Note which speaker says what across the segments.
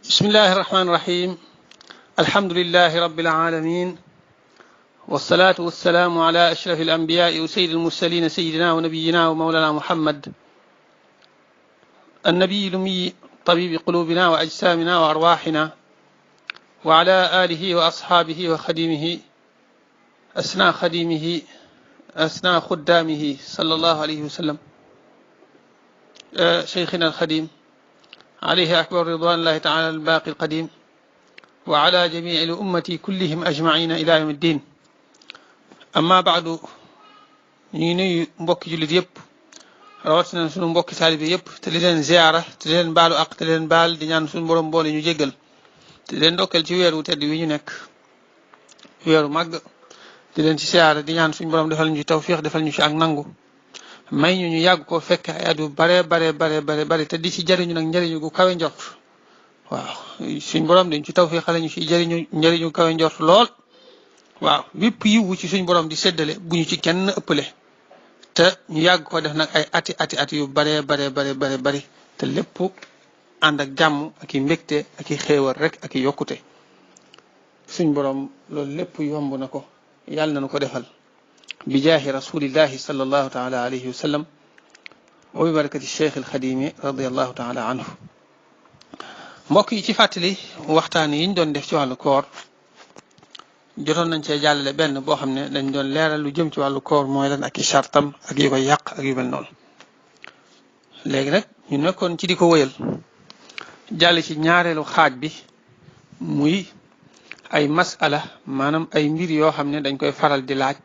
Speaker 1: بسم الله الرحمن الرحيم. الحمد لله رب العالمين، والصلاة والسلام على أشرف الأنبياء وسيد المرسلين سيدنا ونبينا ومولانا محمد النبي الأمي طبيب قلوبنا وأجسامنا وأرواحنا، وعلى آله وأصحابه وخديمه أثناء خدامه صلى الله عليه وسلم، شيخنا الخديم عليه أكبر رضوان الله تعالى الباقي القديم، وعلى جميع الأمة كلهم أجمعين إلى يوم الدين. أما بعد، ñi nuyu mbokki jullit yëpp rawatina sunu mbokki taalibe yëpp te di leen ziara te di leen baalu ak te di leen baal di ñaan suñu borom boole ñu jéggal te di leen ndokkeel ci weeru tedd wi ñu nekk weeru màgg di leen ci ziara di ñaan suñu borom defal ñu ci tawfiix defal ñu ci ak nangu may ñu yàgg ko fekk ay at yu bare te di ci jariñu nag njariñu gu kawe njort. waaw suñ borom dañ ci tawfiixale ñu ci njariñu kawe njort lool. waaw bépp yiwu ci suñ borom di séddale bu ñu ci kenn ëppale te ñu yàgg ko def nag ay ati yu bare bari te lépp ànd ak jàmm ak i mbégte ak i xéewal rek ak i yokkute. suñ borom loolu lépp yomb na ko, yàlla na nu ko defal bi jaahi rasulillahi sallallahu taala alayhi wa sallam wa bi barakati cheikh alxadimi radiallahu taala anhu. mbokk yi, ci fàttali waxtaan yi ñu doon def ci wàllu koor jotoon nañ cee jàllale benn boo xam ne dañ doon leeral lu jëm ci wàllu koor mooy lan ak i chartam ak yu koy yàq ak yu mel noonu. léegi nag ñu nekkoon ci di ko wëyal jàll ci ñaareelu xaaj bi muy ay masala, maanaam ay mbir yoo xam ne dañ koy faral di laaj,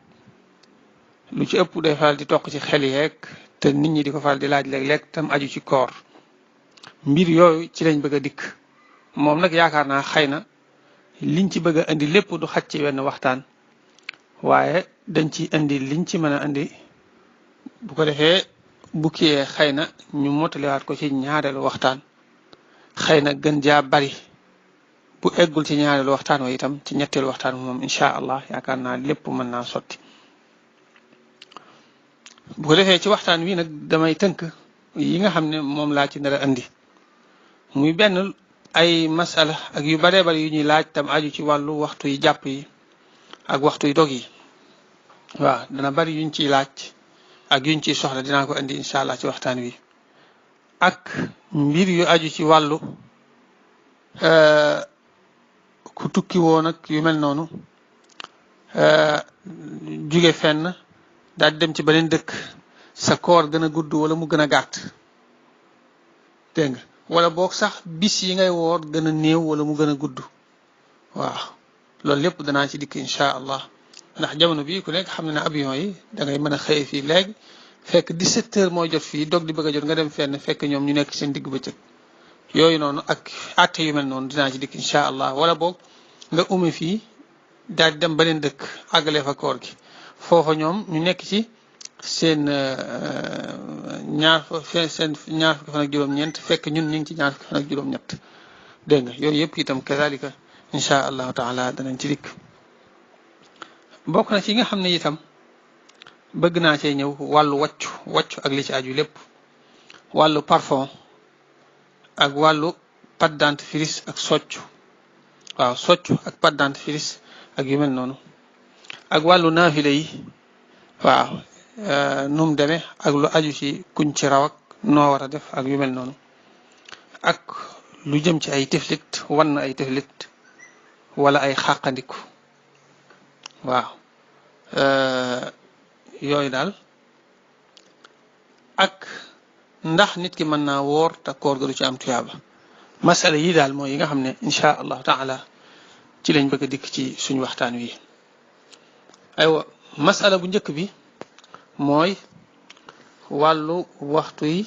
Speaker 1: lu ci ëpp day faral di toq ci xel yeeg te nit ñi di ko faral di laaj léeg-léeg tam aju ci koor. mbir yooyu ci lañ bëgg a dikk. moom nag yaakaar naa xëy na liñ ci bëgg a indi lépp du xaj ci wenn waxtaan, waaye dañ ci indi liñ ci mën a indi, bu ko defee bu kiyee xëy na ñu mottaliwaat ko ci ñaareelu waxtaan, xëy na gën jaa bari. bu eggul ci ñaareelu waxtaan wa itam ci ñetteelu waxtaan moom incha allah yaakaar naa lépp mën naa sotti. bu ko defee ci waxtaan wi nag damay tënk yi nga xam ne moom laa ci nar a indi, muy benn ay masala ak yu baree bari yu ñuy laaj tam aju ci wàllu waxtu yi jàpp yi ak waxtu yi dog yi. waaw dana bari yuñ ciy laaj ak yuñ ciy soxla, dinaa ko indi incha allah ci waxtaan wi. ak mbir yu aju ci wàllu ku tukki woon ak yu mel noonu, jóge fenn daal di dem ci beneen dëkk, sa koor gën a gudd wala mu gën a gàtt, dégg nga, wala boog sax bis yi ngay woor gën a néew wala mu gën a gudd. waaw loolu lépp danaa ci dikk incha allah, ndax jamono bii ku nekk xam ne ne avion yi da ngay mën a xëye fii léegi fekk 17 heures mooy jot fii dog di bëgg a jot nga dem fenn fekk ñoom ñu nekk seen digg bëccëg. yooyu noonu ak àtte yu mel noonu dinaa ci dikk incha allah. wala boog nga ume fii daal di dem beneen dëkk àggale fa koor gi, foofa ñoom ñu nekk ci seen ñaar fukki fan ak juróom-ñeent fekk ñun ñu ngi ci ñaar fukki fan ak juróom-ñett, dégg nga. yooyu yëpp itam kazalika incha allahu taala danañ ci dikk. bokk na ci nga xam ne itam bëgg naa cee ñëw wàllu wàccu ak li ci aju lépp, wàllu parfum ak wàllu pâte dentifrice ak soccu. waaw soccu ak pâte dentifrice ak yu mel noonu, ak wàllu naafile yi. waaw num demee ak lu aju ci kuñ ci raw ak noo war a def ak yu mel noonu, ak lu jëm ci ay tiflit, wan ay tiflit wala ay xàqandiku. waaw yooyu daal, ak ndax nit ki mën naa woor te koor ga du ci am tuyaaba. masala yi daal mooy yi nga xam ne incha allahu taala ci lañ bëgg a dikk ci suñu waxtaan wi. aywa masala bu njëkk bi mooy wàllu waxtu yi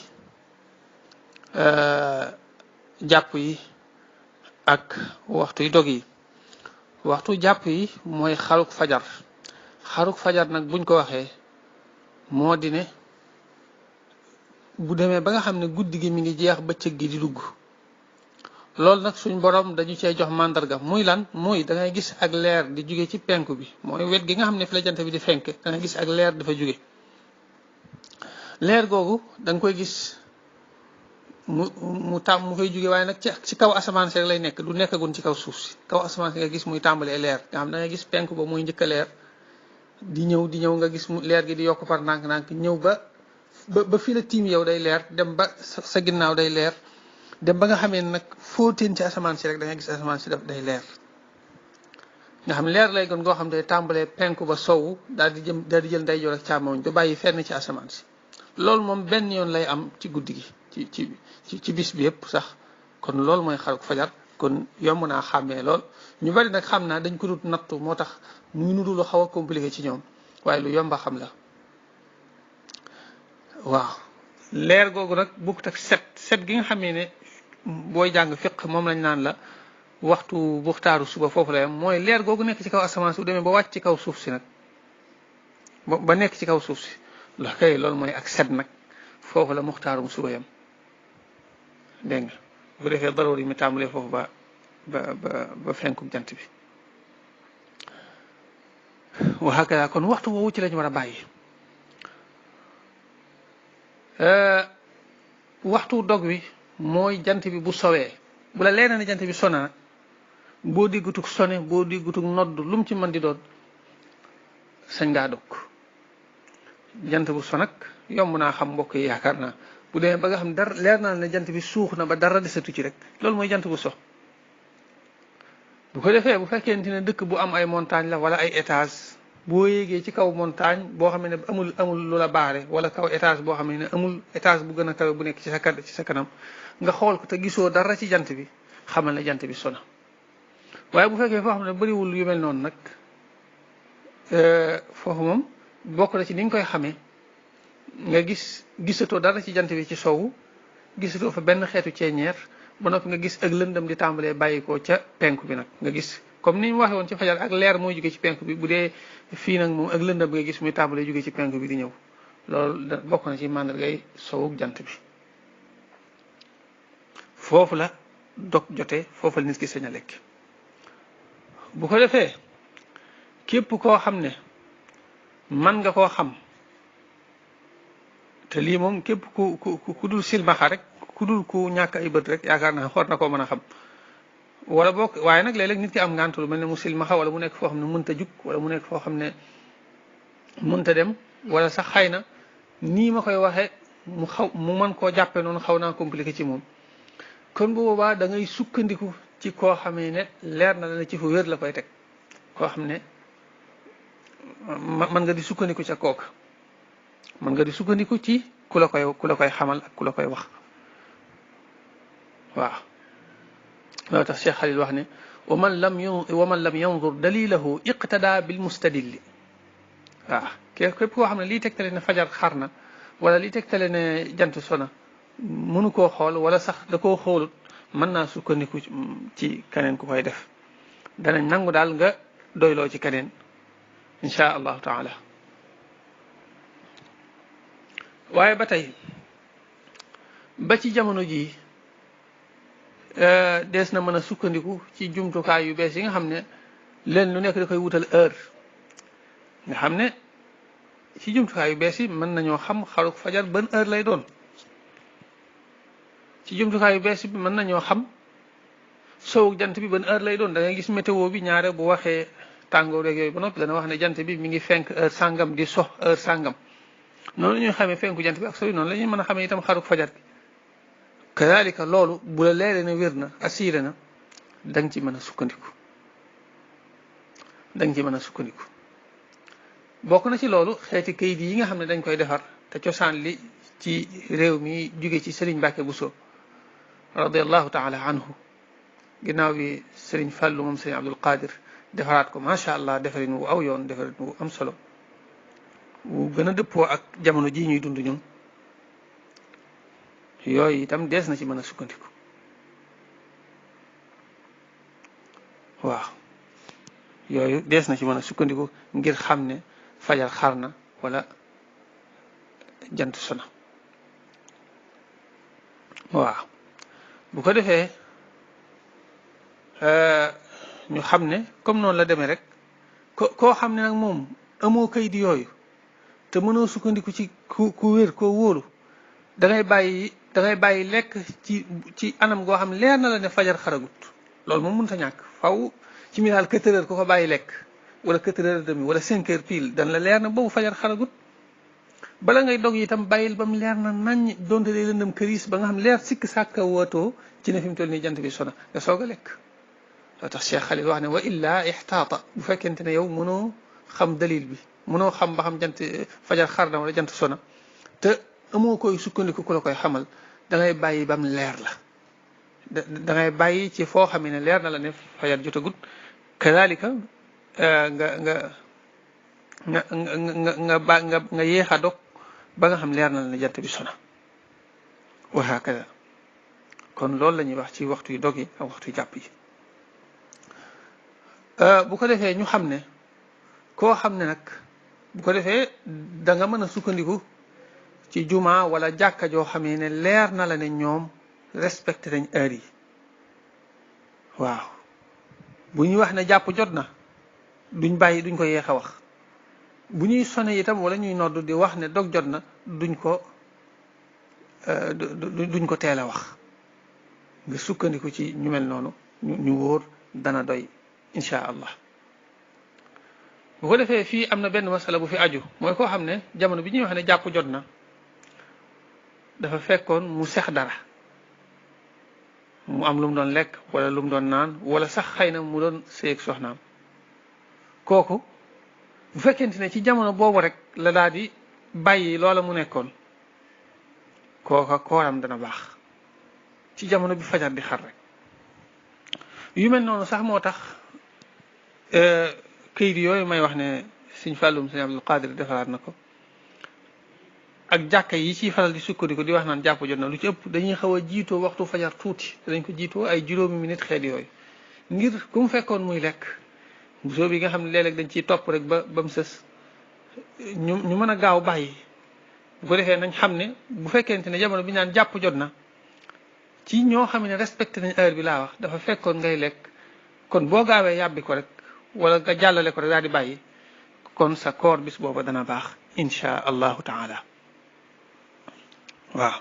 Speaker 1: jàpp yi ak waxtu yi dog yi. waxtu jàpp yi mooy xaruk fajar. xaruk fajar nag buñ ko waxee moo di ne bu demee ba nga xam ne guddi gi mi ngi jeex bëccëg gi di dugg. loolu nag suñ borom dañu cee jox màndarga, muy lan, muy da ngay gis ak leer di jóge ci penku bi, mooy wet gi nga xam ne fi la jant bi di fenk, da ngay gis ak leer dafa jóge. leer googu da nga koy gis mu fay jóge waaye nag ci kaw asamaan si rek lay nekk du nekkagun ci kaw suuf si kaw asamaan si nga gis muy tàmbalee leer nga xam da nga gis penku ba muy njëkk a leer di ñëw nga gis leer gi di yokk par ndànk-ndànk ñëw ba fii la tiim yow day leer dem ba sa ginnaaw day leer dem ba nga xamee nag foo teen ci asamaan si rek da nga gis asamaan si daf day leer nga xam leer lay gën goo xam day tàmbalee penku ba sowu daal di jël ndeyjoor ak càmmoñ du bàyyi fenn ci asamaan si loolu moom benn yoon lay am ci guddi gi ci bis bi yëpp sax kon loolu mooy xaruk fajar kon yomb naa xàmmee lool ñu bari nag xam naa dañ ko dut nattu moo tax muy nuru lu xaw a compliqué ci ñoom waaye lu yomba xam la waaw leer googu nag bukkut ak set gi nga xamee ne booy jàng fiq moom lañ naan la waxtu buxtaaru suba foofu la yam mooy leer googu nekk ci kaw asamaan si bu demee ba wàcc ci kaw suuf si nag ba nekk ci kaw suuf si loolu mooy ak set nag foofu la muxtaarum suba yam dégg nga bu defee daroor yi mi tàmbalee foofu ba fenku jant bi wa hakada kon waxtu woowu ci lañ war a bàyyi waxtu dog wi mooy jant bi bu sowee bu la leer na ne jant bi sona nag boo diggutuk sone boo diggutuk nodd lu mu ci mën di doon sañ ngaa dog jant bu sonak yomb naa xam mbokk yi yaakaar naa bu demee ba nga xam dara leer naa ne jant bi suux na ba dara desatu ci rek loolu mooy jant bu so bu ko defee bu fekkente ne dëkk bu am ay montagne la wala ay étage boo yéegee ci kaw montagne boo xam ne amul lu la baare wala kaw étage boo xam ne amul étage bu gën a kawe bu nekk ci sa kanam nga xool ko te gisoo dara ci jant bi xamal ne jant bi sona waaye bu fekkee foo xam ne bariwul yu mel noonu nag foofu moom bokk na ci ni nga koy xamee nga gisatoo dara ci jant bi ci sowu gisatoo fa benn xeetu ceeñeer ba noppi nga gis ak lëndëm di tàmbalee bàyyi ko ca penku bi nag nga gis comme ni ñu waxee woon ci fajar ak leer mooy jóge ci penku bi bu dee fii nag moom ak lëndëm nga gis muy tàmbalee jóge ci penku bi di ñëw loolu bokk na ci màndargay sowuk jant bi foofu la dog jotee foofu la nit ki sañ a lekk bu ko defee képp koo xam ne man nga koo xam te lii moom képp ku dul silmaxa rek ku dul ku ñàkk ay bët rek yaakaar naa xool na koo mën a xam wala bokk waaye nag léeg-léeg nit ki am ngàntu lu mel ne mu silmaxa wala mu nekk foo xam ne mënta jug wala mu nekk foo xam ne mënta dem wala sax xëy na nii ma koy waxee mu mën koo jàppee noonu xaw naa compliqué ci moom kon bu boobaa da ngay sukkandiku ci koo xamee ne leer na la ci fu wér la koy teg koo xam ne mën nga di sukkandiku ca kooka mën nga di sukkandiku ci ku la koy xamal ak ku la koy wax waaw loo tax Cheikh Khalil wax ne wa man lam yanzur dalilahu iqtada bil mustadilli waaw képp koo xam ne lii tegtale ne fajar xar na wala lii tegtale ne jant sona mënu koo xool wala sax da koo xoolut mën naa sukkandiku ci keneen ku koy def danañ nangu daal nga doyloo ci keneen insha allahu taala waaye ba tey ba ci jamono jii dees na mën a sukkandiku ci jumtukaay yu bees yi nga xam ne leen lu nekk da koy wutal heure nga xam ne ci jumtukaay yu bees yi mën nañoo xam xaruk fajar ban heure lay doon ci jumtukaay yu bees bi mën nañoo xam sowuk jant bi ban heure lay doon da ngay gis météo bi ñaare bu waxee tàngoor rek yooyu ba noppi dana wax ne jant bi mi ngi fenk heure sàngam di sox heure sàngam noonu la ñuy xamee fenku jant bi ak sowi noonu la ñuy mën a xamee itam xaruk fajar bi kadalika loolu bu la leeree ne wér na assuré na da nga ci mën a sukkandiku bokk na ci loolu xeeti kayit yi nga xam ne dañ koy defar te cosaan li ci réew mi jóge ci Serigne Mbacke Bousso radiallahu taala anhu ginnaaw bi Serigne Fallou moom Serigne Abdul Qadir defaraat ko macha allah defarin wu aw yoon defarin wu am solo wu gën a dëppoo ak jamono ji ñuy dund ñun yooyu itam dees na ci mën a sukkandiku waaw yooyu dees na ci mën a sukkandiku ngir xam ne fajar xar na wala jant sona waaw bu ko defee ñu xam ne comme noonu la demee rek koo xam ne nag moom amoo kayit yooyu te mënoo sukkandiku ci ku wér koo wóolu da ngay da ngay bàyyi lekk ci anam goo xam leer na la ne fajar xaragut loolu moom mënut a ñàkk faw ci misaal 4 heures ku ko bàyyi lekk wala 4 heures et demi wala 5 heures pile dan la leer na boobu fajar xaragut bala ngay dog itam bàyyil ba mu leer na nañ donte day lëndëm këriis ba nga xam leer sikk sàkka wootoo ci ne fi mu toll nii jant bi sona nga soog a lekk loo tax Cheikh Khalil wax ne wa illa ixtaata bu fekkente ne yow mënoo xam dalil bi mënoo xam ba xam jant fajar xar na wala jant sona te amoo koy sukkandiku ku la koy xamal da ngay bàyyi ba mu leer la da ngay bàyyi ci foo xam ne leer na la ne fajar jotagut kadalika nga yéex a dog ba nga xam leer na la ne jant bi sona wa hakada kon loolu la ñuy wax ci waxtu yu dog yi ak waxtu yu jàpp yi bu ko defee ñu xam ne koo xam ne nag bu ko defee da nga mën a sukkandiku ci juma wala jàkka joo xam ne leer na la ne ñoom respecté nañ heure yi waaw bu ñuy wax ne jàpp jot na duñ bàyyi duñ ko yeex a wax bu ñuy sone itam wala ñuy nodd di wax ne dog jot na duñ ko teel a wax nga sukkandiku ci ñu mel noonu ñu wóor dana doy insha allah bu ko defee fii am na benn masala bu fi aju mooy koo xam ne jamono bi ñuy wax ne jàpp jot na dafa fekkoon mu sex dara mu am lu mu doon lekk wala lu mu doon naan wala sax xëy na mu doon séeg soxnaam kooku bu fekkente ne ci jamono boobu rek la daal di bàyyi loola mu nekkoon kooka kooram dana baax ci jamono bi fajar di xar rek yu mel noonu sax moo tax këyit yooyu may wax ne Sëñ Fàllum Sëñ Abdul Qadir defaraat na ko ak jàkka yi ciy faral di sukkandiku di wax naan jàpp jot na lu ci ëpp dañuy xaw a jiitoo waxtu fajar tuuti dañ ko jiitoo ay juróomi minute xeet yooyu ngir ku mu fekkoon muy lekk soo bi nga xam ne léeg-léeg dañ ciy topp rek ba mu sës ñu mën a gaaw bàyyi bu ko defee nañ xam ne bu fekkente ne jamono bi naan jàpp jot na ci ñoo xam ne respecté nañ heure bi laa wax dafa fekkoon ngay lekk kon boo gaawee yàbbi ko rek wala nga jàllale ko rek daal di bàyyi kon sa koor bis booba dana baax insha allahu taala waaw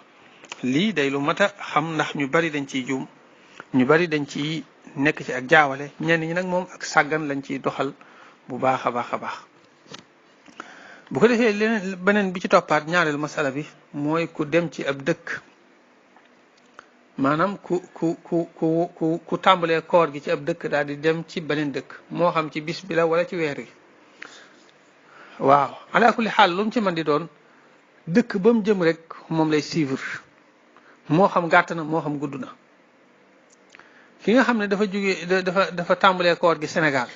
Speaker 1: lii day lu mat a xam ndax ñu bari dañ ciy juum ñu bari dañ ciy nekk ci ak jaawale ñenn ñi nag moom ak sàggan lañ ciy doxal bu baax a baax a baax bu ko defee leneen beneen bi ci toppaat ñaareelu masala bi mooy ku dem ci ab dëkk maanaam ku tàmbalee koor gi ci ab dëkk daal di dem ci beneen dëkk moo xam ci bis bi la wala ci weer wi waaw ala kulli xaal lu mu ci mën di doon dëkk ba mu jëm rek moom lay suivre moo xam gàtt na moo xam gudd na ki nga xam ne dafa tàmbalee koor gi Sénégal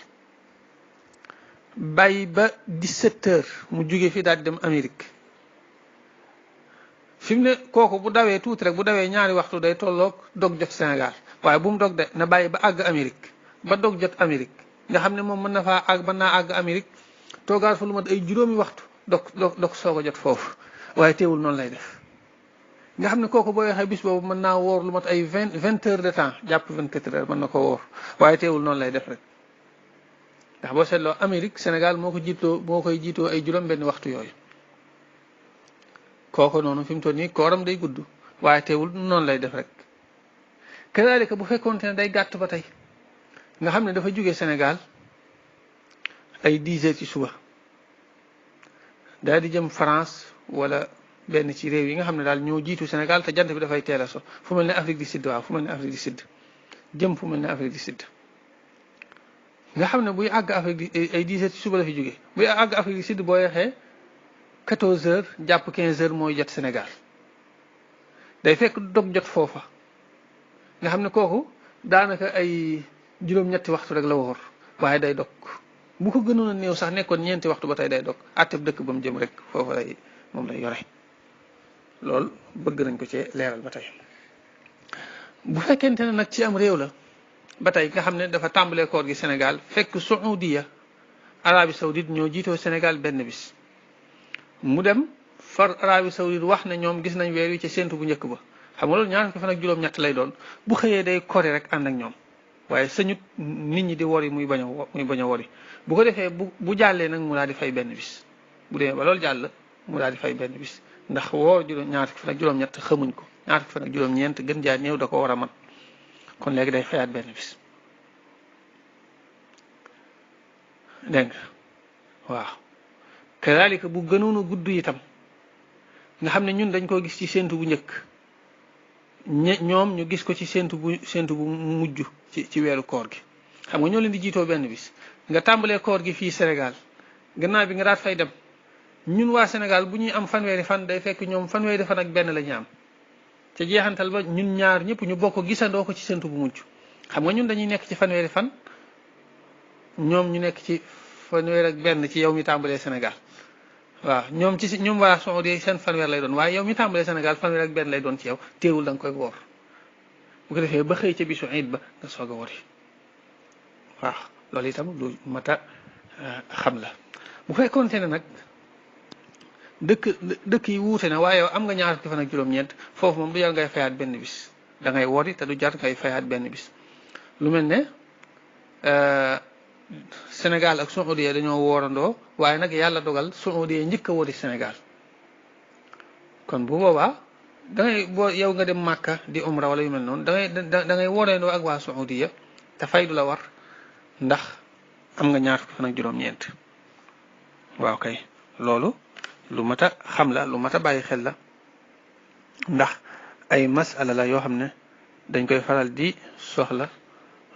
Speaker 1: bàyyi ba 17 heures mu jóge fi daal di dem Amérique fi mu ne kooku bu dawee tuuti rek bu dawee ñaari waxtu day tolloog dog jot Sénégal waaye bu mu dog de na bàyyi ba àgg Amérique ba dog jot Amérique nga xam ne moom mën na faa àgg mën naa àgg Amérique toogaat fa lu mat ay juróomi waxtu dog soog a jot foofu waaye teewul noonu lay def nga xam ne kooku boo waxee bis boobu mën naa woor lu mat ay 20 heures de temps jàpp 24 heures mën na ko woor waaye teewul noonu lay def rek ndax boo seetloo Amérique Sénégal moo koy jiitoo ay juróom benn waxtu yooyu kooku noonu fi mu toll nii kooram day gudd waaye teewul noonu lay def rek kadaalika bu fekkoonte ne day gàtt ba tey nga xam ne dafa jóge Sénégal ay 10 heures ci suba daal di jëm France wala benn ci réew yi nga xam ne daal ñoo jiitu Sénégal te jant bi dafay teel a so fu mel ne Afrique du Sud waaw fu mel ne Afrique du Sud jëm fu mel ne Afrique du Sud nga xam ne buy àgg Afrique ay 10 heures ci suba la fi jóge buy àgg Afrique du Sud boo yeexee 14 heures jàpp 15 heures mooy jot Sénégal day fekk dog jot foofa nga xam ne kooku daanaka ay juróom-ñetti waxtu rek la woor waaye day dog bu ko gënoon a néew sax nekkoon ñeenti waxtu ba tey day dog àtteb dëkk ba mu jëm rek foofa lay moom lay yore loolu bëgg nañ ko ci leeral ba tey bu fekkente ne nag ci am réew la ba tey nga xam ne dafa tàmbalee koor gi Sénégal fekk Saoudiya Arabie Saoudite ñoo jiitoo Sénégal benn bis mu dem far Arabie Saoudite wax ne ñoom gis nañ weer wi ci séntu bu njëkk ba xam nga loolu ñaar fukki fan ak juróom-ñett lay doon bu xëyee day kori rek ànd ak ñoom waaye sañut nit ñi di wori muy bañ a wori bu ko defee bu jàllee nag mu daal di fay benn bis bu demee ba loolu jàll mu daal di fay benn bis ndax woor ñaar fukki fan ak juróom-ñett xamuñ ko ñaar fukki fan ak juróom-ñeent gën jaa néew da ko war a mat kon léegi day fayaat benn bis dégg nga waaw kazalika bu gënoon a gudd itam nga xam ne ñun dañ koo gis ci séntu bu njëkk ñoom ñu gis ko ci séntu bu mujj ci weeru koor gi xam nga ñoo leen di jiitoo benn bis nga tàmbalee koor gi fii Sénégal gannaaw bi nga daat fay dem ñun waa Sénégal bu ñuy am fanweeri fan day fekk ñoom fanweeri fan ak benn la ñu am ca jeexantal ba ñun ñaar ñëpp ñu bokk gisandoo ko ci séntu bu mujj xam nga ñun dañuy nekk ci fanweeri fan ñoom ñu nekk ci fanweer ak benn ci yow mi tàmbalee Sénégal waaw ñoom waa Saudi seen fanweer lay doon waaye yow mi tàmbalee Sénégal fanweer ak benn lay doon ci yow teewul da nga koy woor bu ko defee ba xëy ca bisu iid ba nga soog a wori waaw loolu itam lu mat a xam la bu fekkoonte ne nag dëkk yi wuute na waaye yow am nga ñaar fukki fan ak juróom-ñeent foofu moom du jar ngay fayaat benn bis da ngay wori te du jar ngay fayaat benn bis lu mel ne Sénégal ak Saoudia dañoo woorandoo waaye nag yàlla dogal Saoudia njëkk a wori Sénégal kon bu boobaa dangay yow nga dem Màkka di umra wala yu mel noonu da ngay woorandoo ak waa Saoudia te fay du la war ndax am nga ñaar fukki fan ak juróom-ñeent waaw kay loolu lu mat a xam la lu mat a bàyyi xel la ndax ay masala la yoo xam ne dañ koy faral di soxla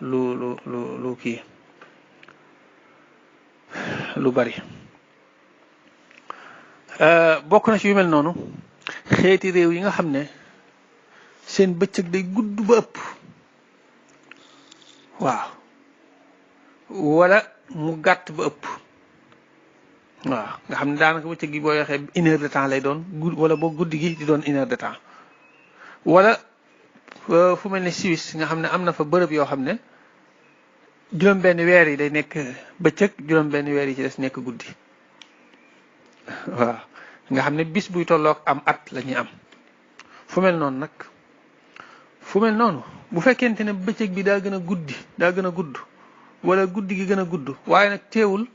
Speaker 1: lu kii lu bari bokk na ci yu mel noonu xeeti réew yi nga xam ne seen bëccëg day gudd ba ëpp waaw wala mu gàtt ba ëpp waaw nga xam ne daanaka bëccëg gi boo waxee 1 heure de temps lay doon wala boo guddi gi di doon 1 heure de temps wala fu mel ne Suisse nga xam ne am na fa bërëb yoo xam ne juróom-benn weer yi day nekk bëccëg juróom-benn weer yi ci des nekk guddi waaw nga xam ne bis buy tolloog am at la ñuy am fu mel noonu bu fekkente ne bëccëg bi daa gën a gudd wala guddi gi gën a gudd waaye nag teewul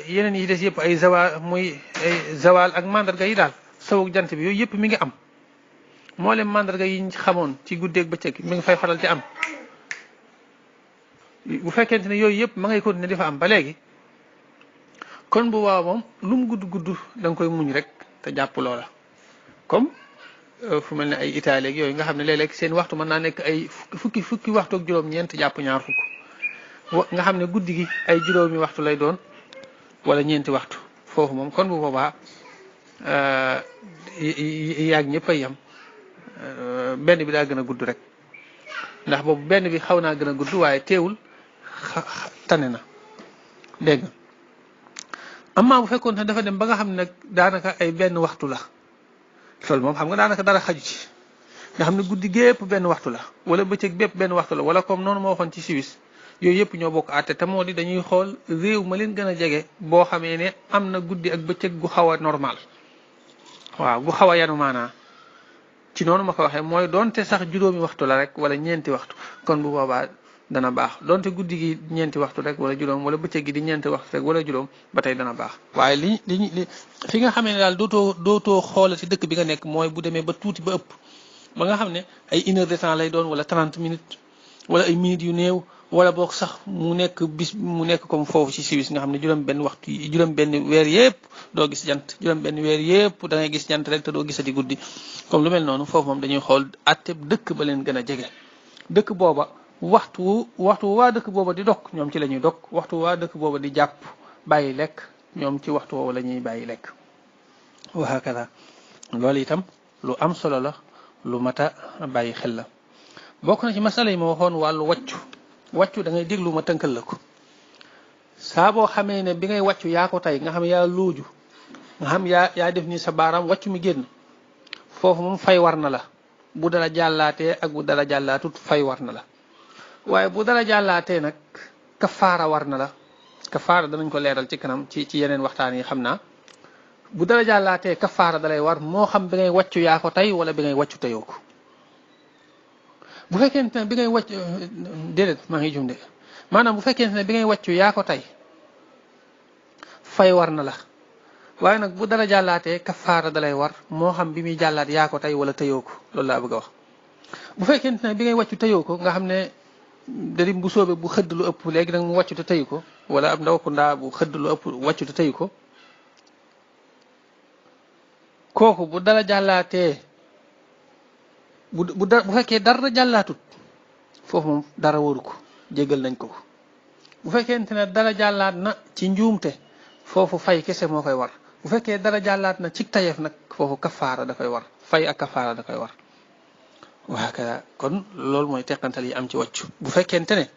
Speaker 1: yeneen yi des yëpp ay zawal ak mandarga yi daal sowug jant bi yooyu yëpp mi ngi am moo leen mandarga yi xamoon ci guddeeg bëccëg mi ngi fay faral ci am bu fekkente ne yooyu yëpp ma ngay continuer di fa am ba léegi kon bu waaw moom lu mu gudd da nga koy muñ rek te jàpp loola comme fu mel ne ay Italie ak yooyu nga xam ne léeg-léeg seen waxtu mën naa nekk ay fukki waxtu ak juróom-ñeent jàpp ñaar fukk nga xam ne guddi gi ay juróomi waxtu lay doon wala ñeenti waxtu foofu moom kon bu boobaa yaag ñëpp ay yam benn bi daa gën a gudd rek ndax boobu benn bi xaw naa gën a gudd waaye teewul tane na dégg nga amaa bu fekkoon ne dafa dem ba nga xam ne nag daanaka ay benn waxtu la loolu moom xam nga daanaka dara xaju ci nga xam ne guddi gépp benn waxtu la wala bëccëg bépp benn waxtu la wala comme noonu moo waxoon ci Suisse yooyu yëpp ñoo bokk àtte te moo di dañuy xool réew ma leen gën a jege boo xamee ne am na guddi ak bëccëg gu xaw a normal waaw gu xaw a yanu maanaa ci noonu ma ko waxee mooy doonte sax juróomi waxtu la rek wala ñeenti waxtu kon bu boobaa dana baax doonte guddi gi ñeenti waxtu rek wala juróom wala bëccëg gi di ñeenti waxtu rek wala juróom ba tey dana baax waaye li fi nga xamee ne daal dootoo xoolal ci dëkk bi nga nekk mooy bu demee ba tuuti ba ëpp ba nga xam ne ay 1 heure de temps lay doon wala 30 minutes wala ay minutes yu néew wala boog sax mu nekk comme foofu ci Suisse nga xam ne juróom-benn weer yépp doo gis jant juróom-benn weer yépp da ngay gis jant rek te doo gisati guddi comme lu mel noonu foofu moom dañuy xool àtte dëkk ba leen gën a jege dëkk booba waxtu waa dëkk booba di dog ñoom ci la ñuy dog waxtu waa dëkk booba di jàpp bàyyi lekk ñoom ci waxtu woowu la ñuy bàyyi lekk wa hakada loolu itam lu am solo la lu mat a bàyyi xel la bokk na ci masala yi ma waxoon wàllu wàccu da ngay déglu ma tënkal la ko saa boo xamee ne bi ngay wàccu yaa ko tey nga xam yaa looju nga xam yaa def ni sa baaraam wàccu mi génn foofu moom fay war na la bu dara jàllaatee ak bu dara jàllaatut fay war na la waaye bu dara jàllaatee nag kafaara war na la kafaara danañ ko leeral ci kanam ci yeneen waxtaan yi xam naa bu dara jàllaatee kafaara dalay war moo xam bi ngay wàccu yaa ko tey wala bi ngay wàccu teyoo ko bu fekkente ne bi ngay wàcc déedéet maa ngi jum de maanaam bu fekkente ne bi ngay wàccu yaa ko tey fay war na la waaye nag bu dara jàllaatee kafaara dalay war moo xam bi muy jàllaat yaa ko tey wala tëyoo ko loolu laa bëgg a wax. bu fekkente ne bi ngay wàccu tëyoo ko nga xam ne darim bu soobee bu xëdd lu ëpp léegi nag mu wàccu te tëyu ko wala ab ndaw ku ndaa bu xëdd lu ëpp wàccu te tëyu ko kooku bu dara jàllaatee bu fekkee dara jàllaatut foofu moom dara waru ko jégal nañ ko. bu fekkente ne dara jàllaat na ci njuumte foofu fay kese moo koy war bu fekkee dara jàllaat na ci tayeef nag foofu kafaara da koy war fay ak kafaara da koy war. waa kay kon loolu mooy teqantal yi am ci wàccu bu fekkente ne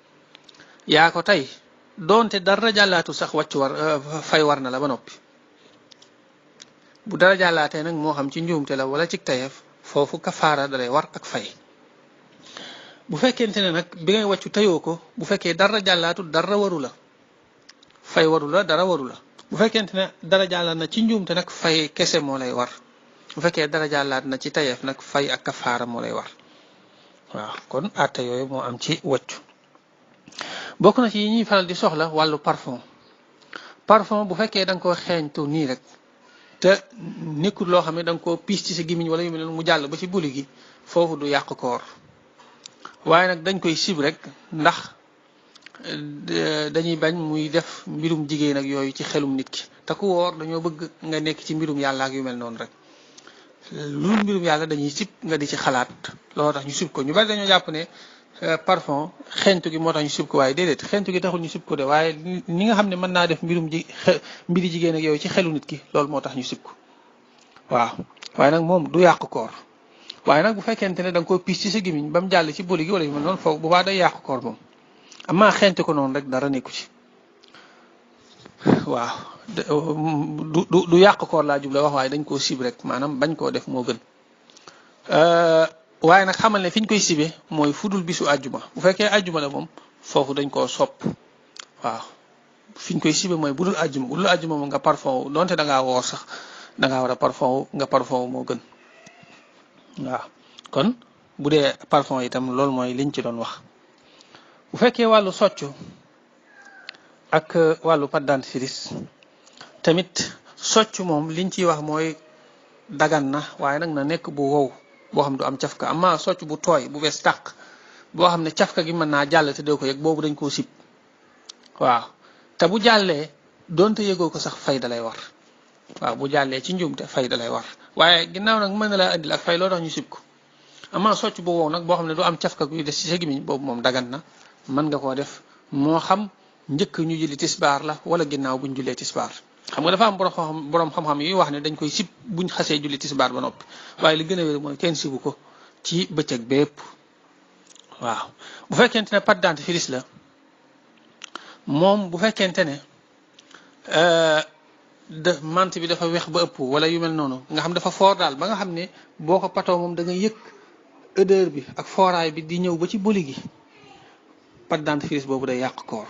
Speaker 1: yaa ko tey doonte dara jàllaatu sax wàccu war fay war na la ba noppi bu dara jàllaatee nag moo xam ci njuumte la wala ci tayeef foofu kafaara dalay war ak fay. bu fekkente ne nag bi ngay wàccu teyoo ko bu fekkee dara jàllaatu dara waru la fay waru la dara waru la bu fekkente ne dara jàllaat na ci njuumte nag fay kese moo lay war bu fekkee dara jàllaat na ci tayeef nag fay ak kafaara moo lay war. waaw kon àtte yooyu moo am ci wàccu. bokk na ci yi ñuy faral di soxla wàllu parfum bu fekkee da nga koo xeeñtu nii rek te nekkul loo xam ne da nga koo piis ci sa gémmiñ wala yu mel noonu mu jàll ba ci buli gi foofu du yàq koor waaye nag dañ koy sib rek ndax dañuy bañ muy def mbirum jigéen ak yooyu ci xelum nit ki te ku woor dañoo bëgg nga nekk ci mbirum yàlla ak yu mel noonu rek lu mbirum yàlla dañuy sib nga di ci xalaat loolu tax ñu sib ko ñu bari dañoo jàpp ne parfum xeeñtu gi moo tax ñu sib ko waaye déedéet xeeñtu gi taxul ñu sib ko de waaye ni nga xam ne mën naa def mbiri jigéen ak yooyu ci xelu nit ki loolu moo tax ñu sib ko waaw waaye nag moom du yàq koor waaye nag bu fekkente ne da nga ko piis ci sa gémmiñ ba mu jàll ci boli gi wala yu mel noonu foofu bu baax day yàq koor moom amaa xeeñtu ko noonu rek dara nekku ci waaw du yàq koor laa jubla wax waaye dañ koo sib rek maanaam bañ koo def moo gën waaye nag xamal ne fi ñu koy sibee mooy fudul bisu àjjuma bu fekkee àjjuma la moom foofu dañ koo sopp waaw fi ñu koy sibee mooy budul àjjuma moom nga parfum wu donte da ngaa woor sax da ngaa war a parfum wu nga parfum wu moo gën waaw kon bu dee parfum itam loolu mooy liñ ci doon wax. bu fekkee wàllu soccu ak wàllu pâte dentifrice tamit soccu moom liñ ciy wax mooy dagan na waaye nag na nekk bu wow boo xam du am cafka amma soccu bu tooy bu bees tàq boo xam ne cafka gi mën naa jàll te doo ko yëg boobu dañ koo sib waaw te bu jàllee doonte yëgoo ko sax fay da lay war waaw bu jàllee ci njuumte fay da lay war waaye ginnaaw nag mën na laa indil ak fay loo tax ñu sib ko amma soccu bu wow nag boo xam ne du am cafka guy des ci sa gémmiñ boobu moom dagan na mën nga koo def moo xam njëkk ñu julli tisbaar la wala ginnaaw buñ jullee tisbaar xam nga dafa am borom xam-xam yi wax ne dañ koy sib buñ xasee julli tisbaar ba noppi waaye li gën a wér mooy kenn sibu ko ci bëccëg bépp waaw bu fekkente ne pâte dentifrice la moom bu fekkente ne mante bi dafa weex ba ëpp wala yu mel noonu nga xam dafa foor daal ba nga xam ne boo ko patoo moom da nga yëg odeur bi ak fooraay bi di ñëw ba ci boli gi pâte dentifrice boobu day yàq koor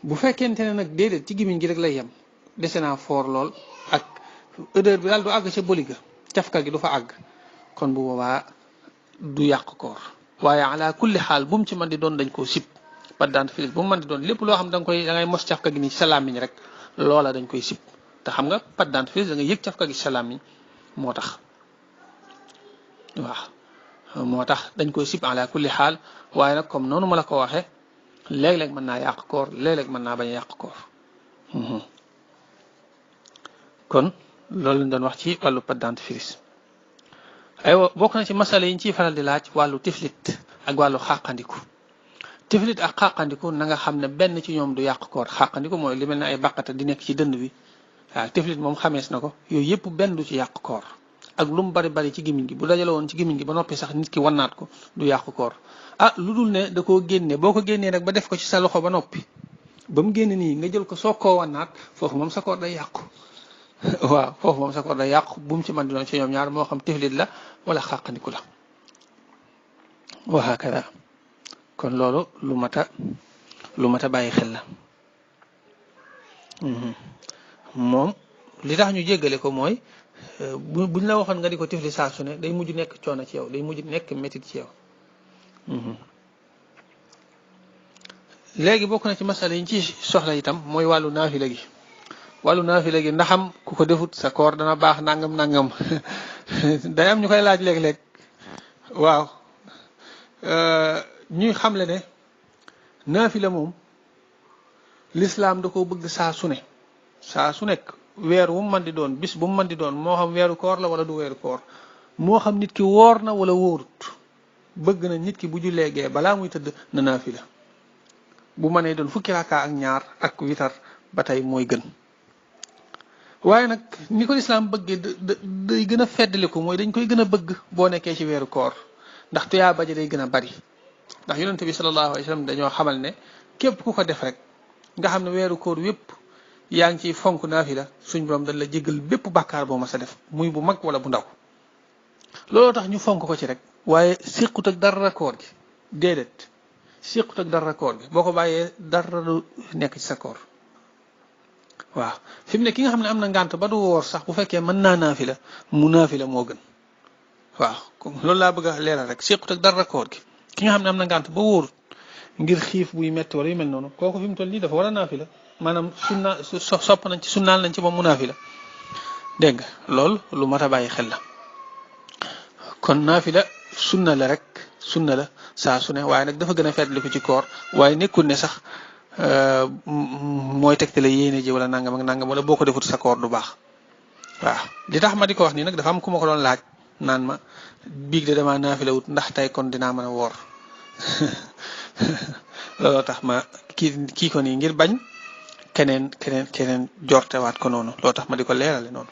Speaker 1: bu fekkente ne nag déedéet ci gémmiñ gi rek lay yem dese naa foor lool ak odeur bi daal du àgg ca boli ga cafka gi du fa àgg kon bu boobaa du yàq koor waaye ala kulli xaal bu mu ci mën di doon dañ koo sib pâte dentifrice bu mu mën di doon lépp loo xam da ngay mos cafka gi nii ci sa làmmiñ rek loola dañ koy sib te xam nga pâte dentifrice da nga yëg cafka gi ci sa làmmiñ moo tax waaw moo tax dañ koy sib ala kulli xaal waaye nag comme noonu ma la ko waxee léeg-léeg mën naa yàq koor léeg-léeg mën naa bañ a yàq koor kon loolu lañ doon wax ci wàllu pâte dentifrice aywa bokk na ci masala yi ñu ciy faral di laaj wàllu tiflit ak wàllu xàqandiku tiflit ak xàqandiku na nga xam ne benn ci ñoom du yàq koor xàqandiku mooy li mel ne ay baqata di nekk ci dënd bi waaw tiflit moom xamees na ko yooyu yëpp benn du ci yàq koor ak lu mu bari bari ci gémmiñ gi bu dajale woon ci gémmiñ gi ba noppi sax nit ki wannaat ko du yàq koor lu dul ne da koo génne boo ko génnee nag ba def ko ci sa loxo ba noppi ba mu génn nii nga jël ko soog koo wannaat foofu moom sa koor day yàqu waaw foofu moom sa koor day yàqu bu mu ci mën di doon ci ñoom ñaar moo xam tiflit la wala xàqandiku la wa hakada kon loolu lu mat a bàyyi xel la moom li tax ñu jéggale ko mooy buñ la waxoon nga di ko tifli saa su ne day mujj nekk coono ci yow day mujj nekk métit ci yow léegi bokk na ci masala yi ñu ci soxla itam mooy wàllu naafila gi wàllu naafila gi ndaxam ku ko defut sa koor dana baax nangam nangam day am ñu koy laaj léeg-léeg waaw ñuy xamle ne naafila moom lislaam da ko bëgg saa su ne saa su nekk weer wu mu mën di doon bis bu mu mën di doon moo xam weeru koor la wala du weeru koor moo xam nit ki woor na wala wóorut bëgg na nit ki bu jullee gee balaa muy tëdd na naafila bu mënee doon fukki rakka ak ñaar ak witar ba tey mooy gën waaye nag ni ko lislaam bëggee day gën a feddaliku mooy dañ koy gën a bëgg boo nekkee ci weeru koor ndax tuyaaba ja day gën a bari ndax yonente bi sallallahu alayhi wa sallam dañoo xamal ne képp ku ko def rek nga xam ne weeru koor wépp yaa ngi ciy fonk naafila suñ borom dañ la jéggal bépp bàkkaar boo mas a def muy bu mag wala bu ndaw looloo tax ñu fonk ko ci rek waaye siqut ak dara koor gi déedéet siqut ak dara koor gi boo ko bàyyee dara du nekk ci sa koor waaw fi mu ne ki nga xam ne am na ngànt ba du woor sax bu fekkee mën naa naafila mu naafila moo gën waaw loolu laa bëgg a leeral rek siqut ak dara koor gi ki nga xam ne am na ngànt ba wóorut ngir xiif buy metti wala yu mel noonu kooku fi mu toll nii dafa war a naafila maanaam sunna sopp nañ ci sunnaal nañ ci moom mu naafila dégg nga loolu lu mat a bàyyi xel la kon naafila sunna la rek sunna la saa su ne waaye nag dafa gën a feetli ko ci koor waaye nekkul ne sax mooy tegtale yéene ji wala nangam ak nangam wala boo ko defut sa koor du baax waaw li tax ma di ko wax nii nag dafa am ku ma ko doon laaj naan ma biig de damaa naafila wut ndax tey kon dinaa mën a woor looloo tax ma kii ko nii ngir bañ keneen jortewaat ko noonu loo tax ma di ko leerale noonu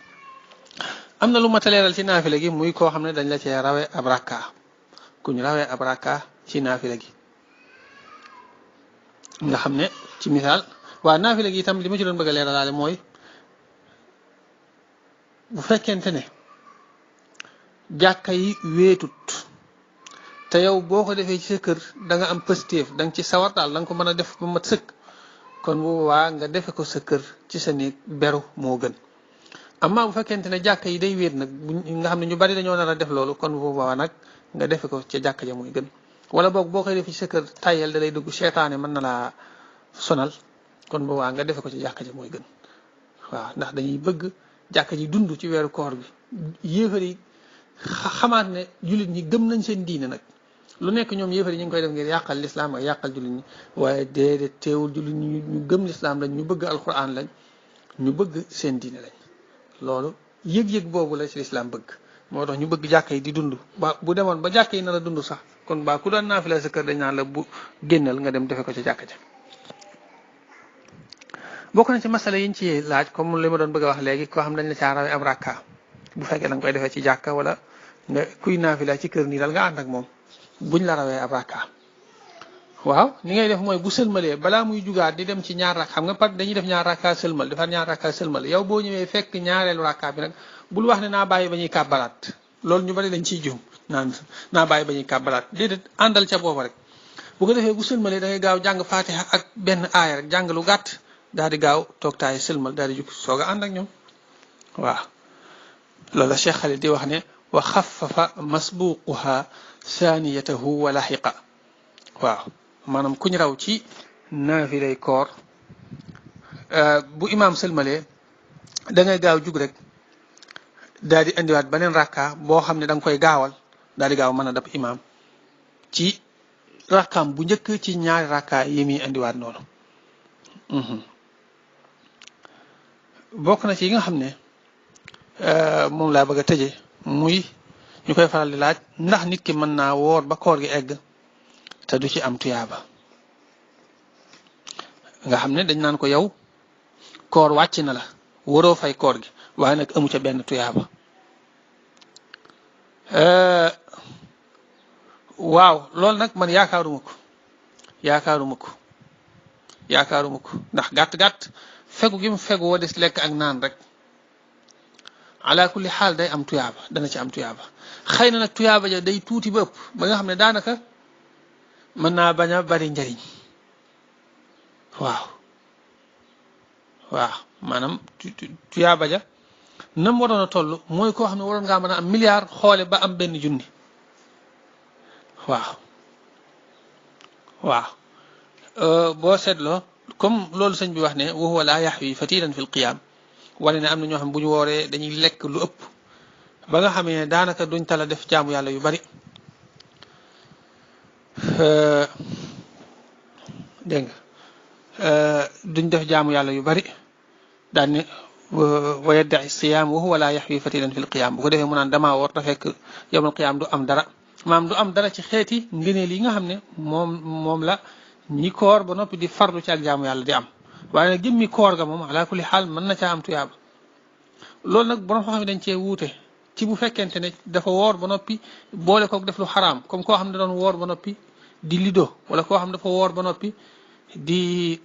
Speaker 1: am na lu mat a leeral ci naafila gi muy koo xam ne dañ la cee rawee ab rakka ku ñu rawee ab rakka ci naafila gi nga xam ne ci misaal waa naafila gi itam li ma ci doon bëgg a leeralaale mooy bu fekkente ne jàkka yi wéetut te yow boo ko defee ci sa kër da nga am pëstéef da nga ci sawar daal da nga ko mën a def ba mat sëkk kon bu boobaa nga defe ko sa kër ci sa néeg beru moo gën amma bu fekkente ne jàkka yi day wéet nag nga xam ne ñu bari dañoo nar a def loolu kon bu boobaa nag nga defe ko ca jàkka ja mooy gën wala boog boo koy def ci sa kër tayel da lay dugg seetaane mën na laa sonal kon bu boobaa nga defe ko ci jàkka ja mooy gën waaw ndax dañuy bëgg jàkka ji dund ci weeru koor bi yéefar yi xamaat ne jullit ñi gëm nañ seen diine nag lu nekk ñoom yéefar yi ñu ngi koy def ngir yàqal lislaam ak yàqal jullit ñi waaye déedéet teewul jullit ñi ñu gëm lislaam lañ ñu bëgg alquran lañ ñu bëgg seen diine lañ loolu yëg-yëg boobu la ci lislaam bëgg moo tax ñu bëgg jàkka yi di dund ba bu demoon ba jàkka yi nar a dund sax kon baa ku doon naafila sa kër dañ naan la bu génnal nga dem defe ko ci jàkka ja bokk na ci masala yiñ ci laaj comme li ma doon bëgg a wax léegi koo xam dañ la caa rawee ab rakka bu fekkee da nga koy defee ci jàkka wala nga kuy naafila ci kër nii dal nga ànd ak moom buñ la rawee ab rakka waaw ni ngay def mooy bu sëlmalee balaa muy jugaat di dem ci ñaar rakka xam nga par dañuy def ñaar rakka sëlmal defar ñaar rakka sëlmal yow boo ñëwee fekk ñaareelu rakka bi nag bul wax ne naa bàyyi ba ñuy kàbbalaat loolu ñu bari dañ ciy juum naa bàyyi ba ñuy kàbbalaat déedéet àndal ca booba rek bu ko defee bu sëlmalee da ngay gaaw jàng fatiha ak benn aaya rek jàng lu gàtt daal di gaaw toog taay sëlmal daal di jug soog a ànd ak ñoom waaw loolu la Cheikh Khalil di wax ne wa xafafa masbuquha saniyatahu wa laxiqa waaw maanaam kuñ raw ci naafilay koor bu imaam sëlmalee da ngay gaaw jug rek daal di indiwaat beneen rakka boo xam ne da nga koy gaawal daal di gaaw mën a dab imaam ci rakkaam bu njëkk ci ñaari rakka yi muy indiwaat noonu bokk na ci yi nga xam ne moom laa bëgg a tëje muy ñu koy faral di laaj ndax nit ki mën naa woor ba koor gi egg te du ci am tuyaaba nga xam ne dañ naan ko yow koor wàcc na la waroo fay koor gi waaye nag amu ca benn tuyaaba waaw loolu nag man yaakaaruma ko ndax gàtt-gàtt fegu gi mu fegu woo des lekk ak naan rek ala kulli xaal day am tuyaaba dana ci am tuyaaba xëy na nag tuyaaba ja day tuuti ba ëpp ba nga xam ne daanaka mën naa bañ a bari njariñ waaw maanaam tuyaaba ja nam waroon a toll mooy koo xam ne waroon ngaa mën a am milliard xoole ba am benn junni waaw boo seetloo comme loolu sëñ bi wax ne wa huwa laa yaxwi fatilan fi lqiyaam wane ne am na ñoo xam bu ñu wooree dañuy lekk lu ëpp ba nga xamee ne daanaka duñ tala def jaamu yàlla yu bari dégg nga duñ def jaamu yàlla yu bari daan ne wa yadda'i siyaam wa huwa laa yaxwi fatilan fil qiyaam bu ko defee mu naan damaa woor te fekk yawmal qiyaam du am dara maam du am dara ci xeeti ngëneel yi nga xam ne moom la ñi koor ba noppi di farlu ci ak jaamu yàlla di am waaye nag jëmmi koor ga moom ala kulli xaal mën na caa am tuyaaba loolu nag borom xam-xam dañ cee wuute ci bu fekkente ne dafa woor ba noppi boole kook def lu xaraam comme koo xam ne doon woor ba noppi di lido wala koo xam ne dafa woor ba noppi di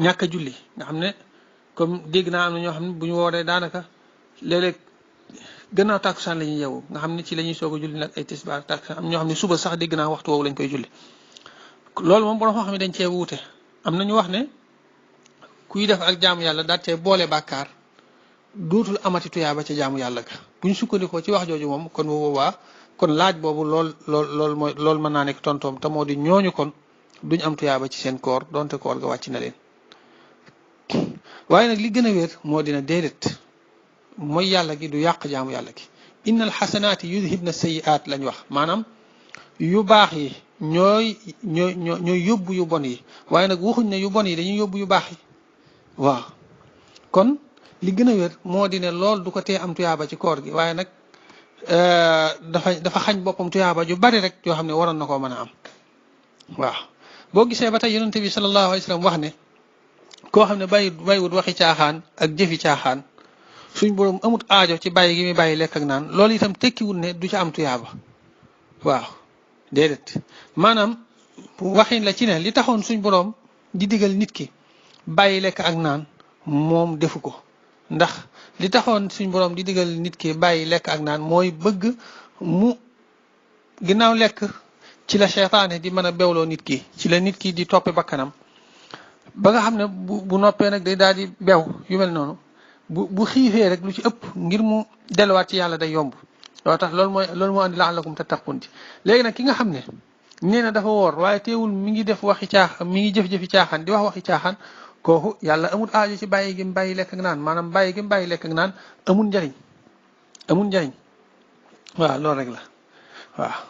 Speaker 1: ñàkk a julli nga xam ne comme dégg naa am na ñoo xam ne bu ñu wooree daanaka léeg-léeg gannaaw tàkkusaan la ñuy yeewu nga xam ne ci la ñuy soog a julli nag ay tisbaar tàkkusaan am ñoo xam ne suba sax dégg naa waxtu woowu lañ koy julli loolu moom borom xam ne dañ cee wuute am na ñu wax ne kuy def ak jaamu yàlla daal cee boole bàkkaar dootul amati tuyaaba ca jaamu yàlla ga bu ñu sukkandikoo ci wax jooju moom kon bu boobaa kon laaj boobu lool mën naa nekk tontoom te moo di ñooñu kon duñ am tuyaaba ci seen koor donte koor ga wàcc na leen waaye nag li gën a wér moo dina déedéet mooy yàlla gi du yàq jaamu yàlla gi innal xasanaati yudhibna sayiaat lañ wax maanaam yu baax yi ñooy yóbbu yu bon yi waaye nag waxuñ ne yu bon yi dañuy yóbbu yu baax yi waaw kon li gën a wér moo di ne lool du ko tee am tuyaaba ci koor gi waaye nag dafa xañ boppam tuyaaba ju bari rek yoo xam ne waroon na koo mën a am waaw boo gisee ba tey yonente bi sallallahu alayhi wa sallam wax ne koo xam ne bàyyiwut waxi caaxaan ak jëfi caaxaan suñ boroom amut aajo ci bàyyi gi muy bàyyi lekk ak naan loolu itam tekkiwul ne du ci am tuyaaba waaw déedéet maanaam waxin la ci ne li taxoon suñ boroom di digal nit ki bàyyi lekk ak naan moom defu ko ndax li taxoon suñ boroom di digal nit ki bàyyi lekk ak naan mooy bëgg mu ginnaaw lekk ci la seytaane di mën a bewloo nit ki ci la nit ki di toppe bakkanam ba nga xam ne bu noppee nag day daal di bew yu mel noonu bu xiifee rek lu ci ëpp ngir mu delluwaat ci yàlla day yomb loo tax loolu moo andi la'allakum tattaqun ci léegi nag ki nga xam ne nee na dafa woor waaye teewul mi ngi def waxi caaxaan mi ngi jëf-jëfi caaxaan di wax waxi caaxaan kooku yàlla amul aajo ci bàyyi gi mu bàyyi lekk ak naan maanaam bàyyi gi mu bàyyi lekk ak naan amul njariñ waaw loolu rek la waaw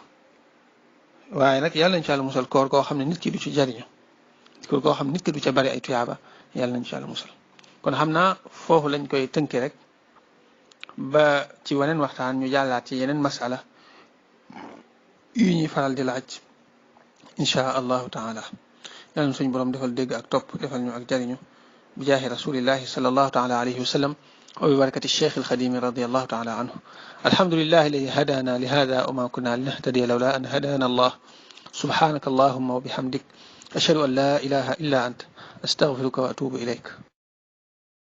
Speaker 1: waaye nag yàlla nañ ci yàlla musal koor koo xam ne nit ki du ci jariñu koor koo xam ne nit ki du ca bari ay tuyaaba yàlla nañ ci yàlla musal kon xam naa foofu lañ koy tënke rek ba ci weneen waxtaan ñu jàllaat ci yeneen masala yu ñuy faral di laaj inchaa allahu taala yàlla na suñu borom defal dégg ak topp defal ñu ak jariñu bi jaahi rasulillahi sallallahu taala alayhi wa sallam wa bi barakati cheikh alxadimi radiallahu taala anhu alhamdulillahi alladi hadana li hada wa ma kunna linahtadiya lawla an hadana allah subhanaka allahumma wa bihamdik ashhadu an la ilaha illa ant astaghfiruka wa atubu ilayk